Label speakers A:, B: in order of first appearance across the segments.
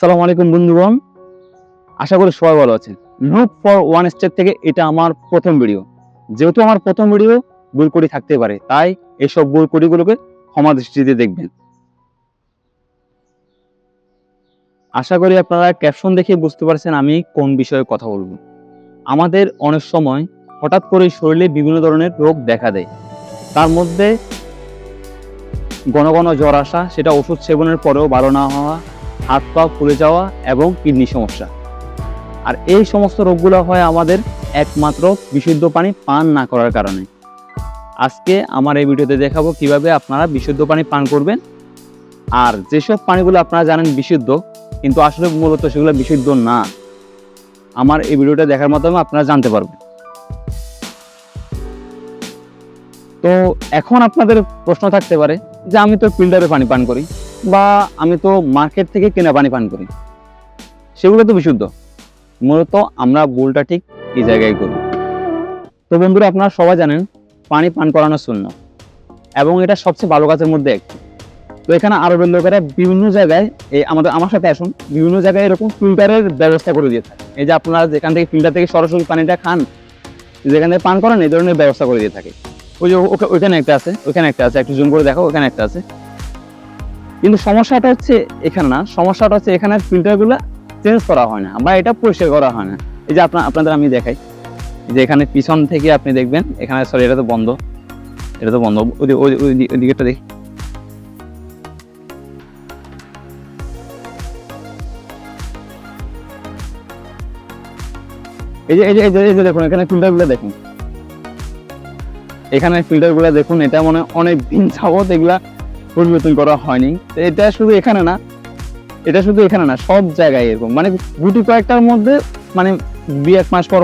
A: আসসালামু আলাইকুম বন্ধুগণ, আশা করি সবাই ভালো আছেন। লুক ফর ওয়ান স্টেপ থেকে এটা আমার প্রথম ভিডিও। যেহেতু আমার প্রথম ভিডিও, ভুল ত্রুটি থাকতে পারে, তাই এসব ভুল ত্রুটিগুলোকে ক্ষমা দৃষ্টিতে দেখবেন। আশা করি আপনারা ক্যাপশন দেখে বুঝতে পারছেন আমি কোন বিষয়ে কথা বলবো। আমাদের অনেক সময় হঠাৎ করে শরীরে বিভিন্ন ধরনের রোগ দেখা দেয়। তার মধ্যে ঘন ঘন জ্বর আসা, সেটা ওষুধ সেবনের পরেও ভালো না হওয়া, হাত পা ফুলে যাওয়া এবং কিডনি সমস্যা। আর এই সমস্ত রোগগুলো হয় আমাদের একমাত্র বিশুদ্ধ পানি পান না করার কারণে। আজকে আমার এই ভিডিওতে দেখাবো কিভাবে আপনারা বিশুদ্ধ পানি পান করবেন। আর যেসব পানিগুলো আপনারা জানেন বিশুদ্ধ, কিন্তু আসলে মূলত সেগুলো বিশুদ্ধ না, আমার এই ভিডিওটা দেখার মাধ্যমে আপনারা জানতে পারবেন। তো এখন আপনাদের প্রশ্ন থাকতে পারে যে আমি তো ফিল্টারে পানি পান করি, বা আমি তো মার্কেট থেকে কেনা পানি পান করি, সেগুলো তো বিশুদ্ধ। মূলত আমরা ভুলটা ঠিক এই জায়গায় করি। তো বন্ধুরা, আপনারা সবাই জানেন পানি পান করানো সুন্নাত এবং এটা সবচেয়ে ভালো কাজের মধ্যে একটি। তো এখানে আরবের লোকেরা বিভিন্ন জায়গায় আমার সাথে আসুন, বিভিন্ন জায়গায় এরকম ফিল্টারের ব্যবস্থা করে দিয়ে থাকে। এই যে আপনারা যেখান থেকে ফিল্টার থেকে সরাসরি পানিটা খান, যেখান থেকে পান করেন, এই ধরনের ব্যবস্থা করে দিয়ে থাকে। ওই যে ওইখানে একটা আছে, ওইখানে একটা আছে, একটু জুম করে দেখো, ওখানে একটা আছে। কিন্তু সমস্যাটা হচ্ছে এখানে না, সমস্যাটা হচ্ছে এখানে ফিল্টারগুলো চেঞ্জ করা হয় না বা এটা পরিষ্কার করা হয় না। এই যে আপনাদের আমি দেখাই, যে এখানে পিছন থেকে আপনি দেখবেন, এখানে সরি এটা তো বন্ধ, এটা তো বন্ধ, ওই দিকেরটা দেখি। এই যে দেখুন, এখানে ফিল্টারগুলো দেখুন, এখানে ফিল্টারগুলো দেখুন, এটা মনে অনেক দিন যাবত এগুলা পরিবর্তন করা হয়নি। এটা শুধু এখানে না, এটা শুধু এখানে না, সব জায়গায় এরকম, মানে গুটি কয়েকটার মধ্যে, মানে 2-1 মাস পর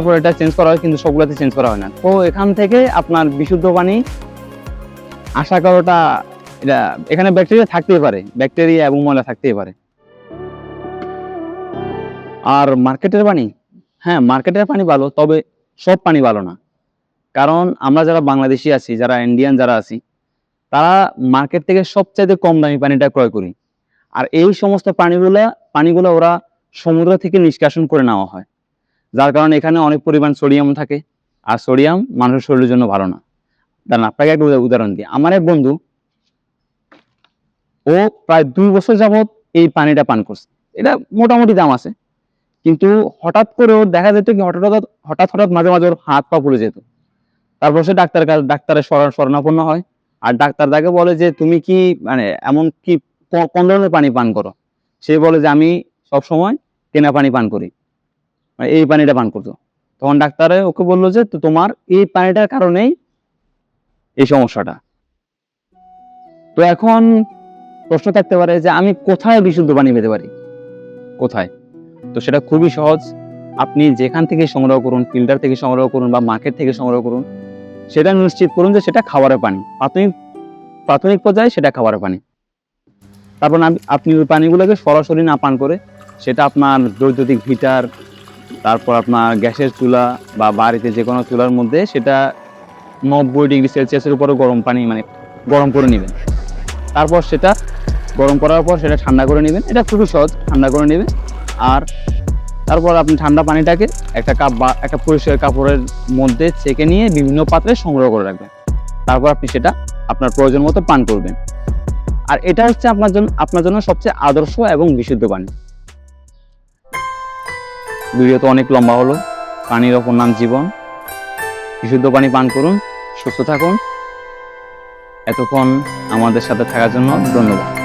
A: পর এটা চেঞ্জ করা হয়, কিন্তু সবগুলোতে চেঞ্জ করা হয় না। তো এখান থেকে আপনার বিশুদ্ধ পানি আশা করাটা, এটা এখানে ব্যাকটেরিয়া থাকতেই পারে, ব্যাকটেরিয়া এবং ময়লা থাকতেই পারে। আর মার্কেটের পানি, হ্যাঁ মার্কেটের পানি ভালো, তবে সব পানি ভালো না। কারণ আমরা যারা বাংলাদেশি আছি, যারা ইন্ডিয়ান যারা আছি, তারা মার্কেট থেকে সবচাইতে কম দামি পানিটা ক্রয় করি। আর এই সমস্ত পানিগুলো ওরা সমুদ্র থেকে নিষ্কাশন করে নেওয়া হয়, যার কারণে এখানে অনেক পরিমাণ সোডিয়াম থাকে। আর সোডিয়াম মানুষের শরীরের জন্য ভালো না। দাঁড়ান, আপনাকে একটা উদাহরণ দিই। আমার এক বন্ধু, ও প্রায় 2 বছর যাবৎ এই পানিটা পান করছে। এটা মোটামুটি দাম আছে, কিন্তু হঠাৎ করে ওর দেখা যেত কি, হঠাৎ মাঝে মাঝে ওর হাত পা পুড়ে যেত। তারপর সে ডাক্তারের শরণাপন্ন হয়। আর ডাক্তার তাকে বলে যে তুমি কি, মানে এমন কি কোন ধরনের পানি পান করো। সে বলে যে আমি সবসময় কেনা পানি পান করি, মানে এই পানিটা পান করতো। তখন ডাক্তারে ওকে বললো যে তোমার এই পানিটার কারণেই এই সমস্যাটা। তো এখন প্রশ্ন থাকতে পারে যে আমি কোথায় বিশুদ্ধ পানি পেতে পারি, কোথায়? তো সেটা খুবই সহজ। আপনি যেখান থেকে সংগ্রহ করুন, ফিল্টার থেকে সংগ্রহ করুন বা মার্কেট থেকে সংগ্রহ করুন, সেটা নিশ্চিত করুন যে সেটা খাবারের পানি, প্রাথমিক পর্যায়ে সেটা খাবারের পানি। তারপর আপনি ওই পানিগুলোকে সরাসরি না পান করে, সেটা আপনার বৈদ্যুতিক হিটার, তারপর আপনার গ্যাসের চুলা বা বাড়িতে যে কোনো চুলার মধ্যে সেটা 90 ডিগ্রি সেলসিয়াসের উপরে গরম পানি, মানে গরম করে নেবেন। তারপর সেটা গরম করার পর সেটা ঠান্ডা করে নেবেন। এটা খুবই সহজ, ঠান্ডা করে নেবেন। আর তারপর আপনি ঠান্ডা পানিটাকে একটা কাপ বা একটা পরিষ্কার কাপড়ের মধ্যে ছেঁকে নিয়ে বিভিন্ন পাত্রে সংগ্রহ করে রাখবেন। তারপর আপনি সেটা আপনার প্রয়োজন মতো পান করবেন। আর এটা হচ্ছে আপনার জন্য সবচেয়ে আদর্শ এবং বিশুদ্ধ পানি। ভিডিও তো অনেক লম্বা হলো। পানির অপর নাম জীবন। বিশুদ্ধ পানি পান করুন, সুস্থ থাকুন। এতক্ষণ আমাদের সাথে থাকার জন্য ধন্যবাদ।